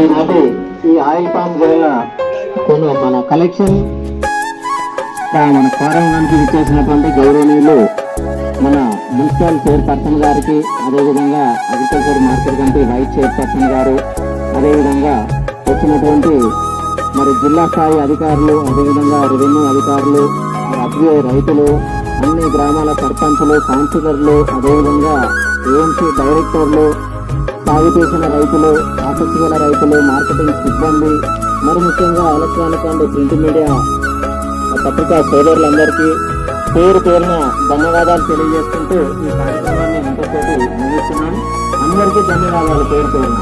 ఈనాటి ఈ oil palm గోల మన కలెక్షన్ మన కార్యక్రమానికి ఇచ్చేసినటువంటి గౌరవనీయులు మన మున్సిపల్ చైర్పర్సన్ గారికి, అదేవిధంగా agriculture market committee vice chairperson గారు, అదేవిధంగా వచ్చినటువంటి మరి జిల్లా స్థాయి అధికారులు, అదేవిధంగా రెవెన్యూ అధికారులు, అగ్రి రైతులు, అన్ని గ్రామాల సర్పంచులు, కౌన్సిలర్లు, అదేవిధంగా ఏఎంసీ డైరెక్టర్లు, సాగు చేసిన రైతులు, ఆసక్తి గల రైతులు, మార్కెటింగ్ సిబ్బంది, మరి ముఖ్యంగా ఎలక్ట్రానిక్ అండ్ ప్రింట్ మీడియా పత్రికా సోదరులందరికీ పేరు పేరున ధన్యవాదాలు తెలియజేసుకుంటూ ఈ కార్యక్రమాన్ని ఇంతసేపు ముగిస్తున్నాను. అందరికీ ధన్యవాదాలు పేరు పేరున.